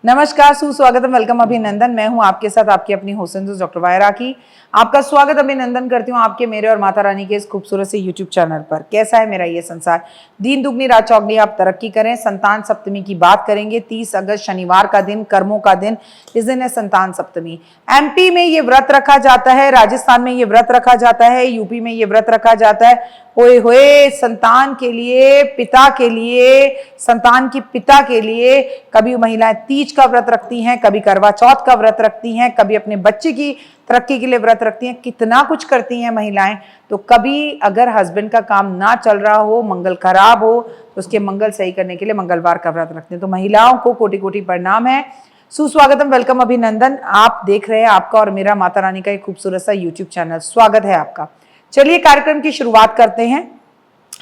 नमस्कार, सुस्वागतम, वेलकम, अभिनंदन। मैं हूं आपके साथ आपकी अपनी होसन डॉक्टर वायरा की। आपका स्वागत अभिनंदन करती हूं आपके, मेरे और माता रानी के इस खूबसूरत से यूट्यूब चैनल पर। कैसा है मेरा ये संसार? दिन दुगनी रात चौगनी, आप तरक्की करें। संतान सप्तमी की बात करेंगे। 30 अगस्त शनिवार का दिन, कर्मों का दिन। इस दिन है संतान सप्तमी। एमपी में ये व्रत रखा जाता है, राजस्थान में ये व्रत रखा जाता है, यूपी में ये व्रत रखा जाता है। होए होए, संतान के लिए, पिता के लिए, संतान की पिता के लिए कभी महिलाएं तीज का व्रत रखती हैं, कभी करवा चौथ का व्रत रखती हैं, कभी अपने बच्चे की तरक्की के लिए व्रत रखती हैं। कितना कुछ करती हैं महिलाएं। तो कभी अगर हस्बैंड का काम ना चल रहा हो, मंगल खराब हो, तो उसके मंगल सही करने के लिए मंगलवार का व्रत रखते हैं। तो महिलाओं को कोटि कोटि प्रणाम है, सुस्वागतम, वेलकम, अभिनंदन। आप देख रहे हैं आपका और मेरा माता रानी का एक खूबसूरत सा यूट्यूब चैनल। स्वागत है आपका। चलिए कार्यक्रम की शुरुआत करते हैं,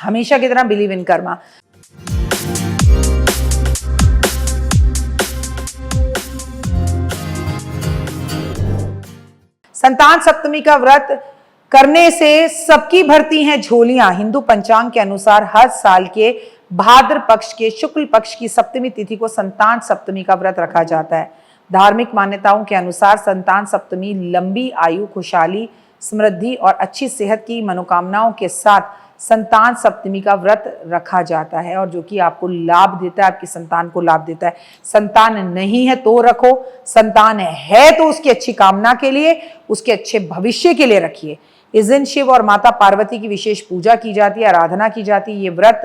हमेशा की तरह बिलीव इन कर्मा। संतान सप्तमी का व्रत करने से सबकी भरती हैं झोलियां। हिंदू पंचांग के अनुसार हर साल के भाद्र पक्ष के शुक्ल पक्ष की सप्तमी तिथि को संतान सप्तमी का व्रत रखा जाता है। धार्मिक मान्यताओं के अनुसार संतान सप्तमी लंबी आयु, खुशहाली, समृद्धि और अच्छी सेहत की मनोकामनाओं के साथ संतान सप्तमी का व्रत रखा जाता है, और जो कि आपको लाभ देता है, आपकी संतान को लाभ देता है। संतान नहीं है तो रखो, संतान है तो उसकी अच्छी कामना के लिए, उसके अच्छे भविष्य के लिए रखिए। इस दिन शिव और माता पार्वती की विशेष पूजा की जाती है, आराधना की जाती है। ये व्रत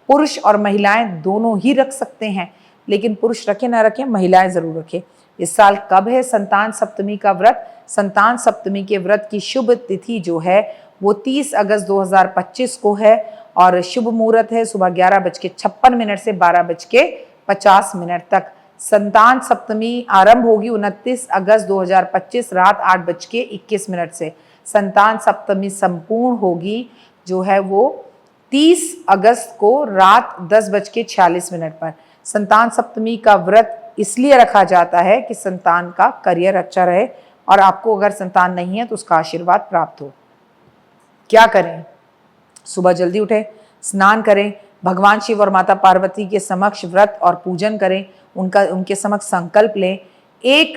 पुरुष और महिलाएं दोनों ही रख सकते हैं, लेकिन पुरुष रखे ना रखें, महिलाएं जरूर रखें। इस साल कब है संतान सप्तमी का व्रत? संतान सप्तमी के व्रत की शुभ तिथि जो है वो 30 अगस्त 2025 को है, और शुभ मुहूर्त है सुबह 11:56 से 12:50 तक। संतान सप्तमी आरंभ होगी 29 अगस्त 2025 रात 8:21 से। संतान सप्तमी संपूर्ण होगी जो है वो 30 अगस्त को रात 10:46 पर। संतान सप्तमी का व्रत इसलिए रखा जाता है कि संतान का करियर अच्छा रहे, और आपको अगर संतान नहीं है तो उसका आशीर्वाद प्राप्त हो। क्या करें? सुबह जल्दी उठें, स्नान करें, भगवान शिव और माता पार्वती के समक्ष व्रत और पूजन करें, उनके समक्ष संकल्प लें। एक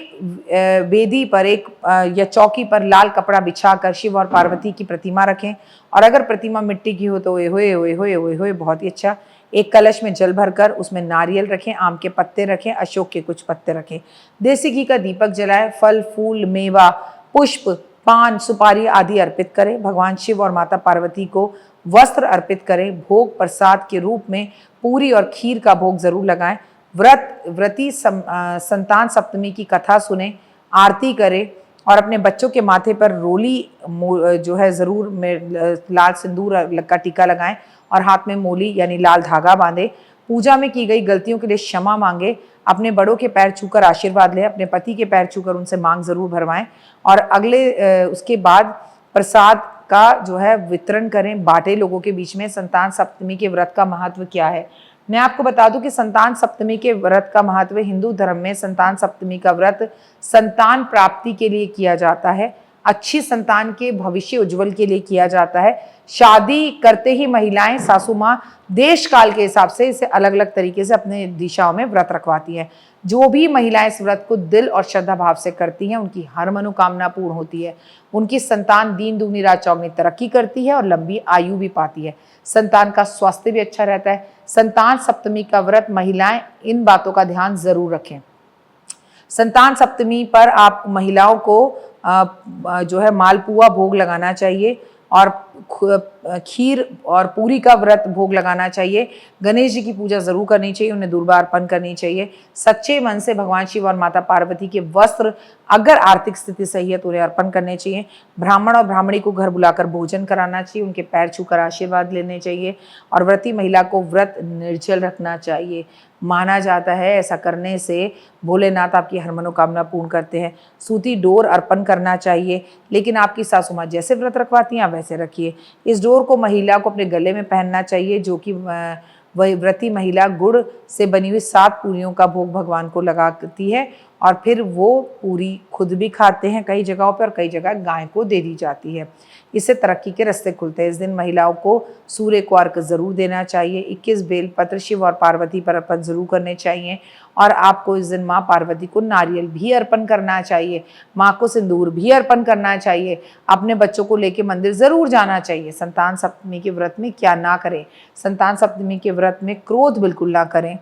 वेदी पर या चौकी पर लाल कपड़ा बिछाकर शिव और पार्वती की प्रतिमा रखें, और अगर प्रतिमा मिट्टी की हो तो ओए होए ओए होए ओए होए, बहुत ही अच्छा। एक कलश में जल भरकर उसमें नारियल रखें, आम के पत्ते रखें, अशोक के कुछ पत्ते रखें। देसी घी का दीपक जलाएं, फल फूल मेवा पुष्प पान सुपारी आदि अर्पित करें। भगवान शिव और माता पार्वती को वस्त्र अर्पित करें। भोग प्रसाद के रूप में पूरी और खीर का भोग जरूर लगाएं। व्रती संतान सप्तमी की कथा सुने, आरती करें, और अपने बच्चों के माथे पर रोली जो है जरूर में लाल सिंदूर का टीका लगाएं, और हाथ में मोली यानी लाल धागा बांधे। पूजा में की गई गलतियों के लिए क्षमा मांगे। अपने बड़ों के पैर छूकर आशीर्वाद लें, अपने पति के पैर छूकर उनसे मांग जरूर भरवाएं, और उसके बाद प्रसाद का जो है वितरण करें, बांटे लोगों के बीच में। संतान सप्तमी के व्रत का महत्व क्या है? मैं आपको बता दूं कि संतान सप्तमी के व्रत का महत्व, हिंदू धर्म में संतान सप्तमी का व्रत संतान प्राप्ति के लिए किया जाता है, अच्छी संतान के भविष्य उज्जवल के लिए किया जाता है। शादी करते ही महिलाएं, सासू माँ देश काल के हिसाब से इसे अलग अलग तरीके से अपने दिशाओं में व्रत रखवाती हैं। जो भी महिलाएं इस व्रत को दिल और श्रद्धा भाव से करती हैं, उनकी हर मनोकामना पूर्ण होती है। उनकी संतान दिन दुगनी रात चौगनी तरक्की करती है और लंबी आयु भी पाती है। संतान का स्वास्थ्य भी अच्छा रहता है। संतान सप्तमी का व्रत महिलाएं इन बातों का ध्यान जरूर रखें। संतान सप्तमी पर आप महिलाओं को जो है मालपुआ भोग लगाना चाहिए, और खीर और पूरी का व्रत भोग लगाना चाहिए। गणेश जी की पूजा जरूर करनी चाहिए, उन्हें दुर्वा अर्पण करनी चाहिए। सच्चे मन से भगवान शिव और माता पार्वती के वस्त्र, अगर आर्थिक स्थिति सही है तो उन्हें अर्पण करने चाहिए। ब्राह्मण और ब्राह्मणी को घर बुलाकर भोजन कराना चाहिए, उनके पैर छूकर आशीर्वाद लेने चाहिए, और व्रती महिला को व्रत निर्जल रखना चाहिए। माना जाता है ऐसा करने से भोलेनाथ आपकी हर मनोकामना पूर्ण करते हैं। सूती डोर अर्पण करना चाहिए, लेकिन आपकी सासू माँ जैसे व्रत रखवाती हैं वैसे रखिए। इस डोर को महिला को अपने गले में पहनना चाहिए, जो कि वही व्रती महिला गुड़ से बनी हुई 7 पूरियों का भोग भगवान को लगाती है, और फिर वो पूरी खुद भी खाते हैं कई जगहों पर और कई जगह गाय को दे दी जाती है। इससे तरक्की के रास्ते खुलते हैं। इस दिन महिलाओं को सूर्य को अर्घ जरूर देना चाहिए। 21 बेलपत्र शिव और पार्वती पर अर्पण जरूर करने चाहिए और आपको इस दिन माँ पार्वती को नारियल भी अर्पण करना चाहिए, माँ को सिंदूर भी अर्पण करना चाहिए। अपने बच्चों को लेके मंदिर जरूर जाना चाहिए। संतान सप्तमी के व्रत में क्या ना करें? संतान सप्तमी के व्रत में क्रोध बिल्कुल ना करें,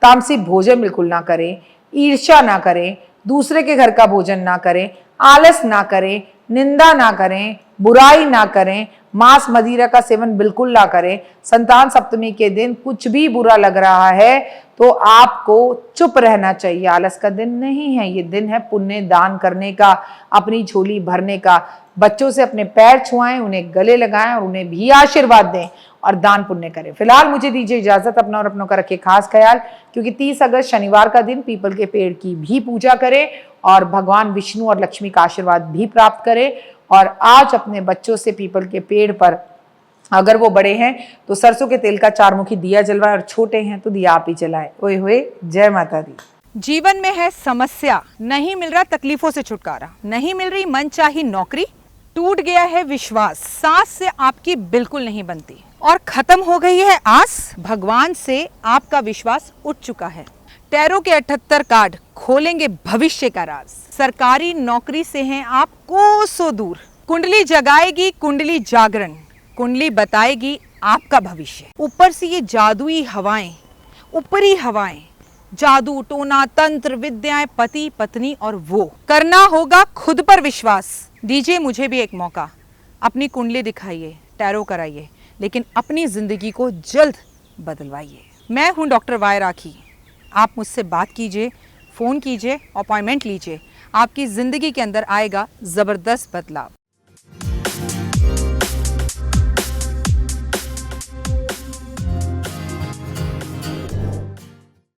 तामसिक भोजन बिल्कुल ना करें, ईर्ष्या ना करें, दूसरे के घर का भोजन ना करें, आलस ना करें, निंदा ना करें, बुराई ना करें, मांस मदिरा का सेवन बिल्कुल ना करें। संतान सप्तमी के दिन कुछ भी बुरा लग रहा है तो आपको चुप रहना चाहिए। आलस का दिन नहीं है, ये दिन है पुण्य दान करने का, अपनी झोली भरने का। बच्चों से अपने पैर छुआएं, उन्हें गले लगाएं और उन्हें भी आशीर्वाद दें और दान पुण्य करें। फिलहाल मुझे दीजिए इजाजत, अपना और अपनों का रखें खास ख्याल, क्योंकि 30 अगस्त शनिवार का दिन पीपल के पेड़ की भी पूजा करें और भगवान विष्णु और लक्ष्मी का आशीर्वाद भी प्राप्त करें। और आज अपने बच्चों से पीपल के पेड़ पर, अगर वो बड़े हैं तो सरसों के तेल का 4 मुखी दिया जलवाए और छोटे हैं तो दिया आप ही जलाए। ओए होए, जय माता दी। जीवन में है समस्या, नहीं मिल रहा तकलीफों से छुटकारा, नहीं मिल रही मनचाही नौकरी, टूट गया है विश्वास, सांस से आपकी बिल्कुल नहीं बनती और खत्म हो गई है आस, भगवान से आपका विश्वास उठ चुका है। टैरो के 78 कार्ड खोलेंगे भविष्य का राज। सरकारी नौकरी से हैं आप कोसों दूर, कुंडली जगाएगी कुंडली जागरण, कुंडली बताएगी आपका भविष्य। ऊपर से ये जादुई हवाएं, ऊपरी हवाएं, जादू टोना तंत्र विद्याएं, पति पत्नी और वो, करना होगा खुद पर विश्वास। दीजिए मुझे भी एक मौका, अपनी कुंडली दिखाइए, टैरो कराइए, लेकिन अपनी जिंदगी को जल्द बदलवाइए। मैं हूं डॉक्टर वाई राखी, आप मुझसे बात कीजिए, फ़ोन कीजिए, अपॉइंटमेंट लीजिए, आपकी ज़िंदगी के अंदर आएगा ज़बरदस्त बदलाव।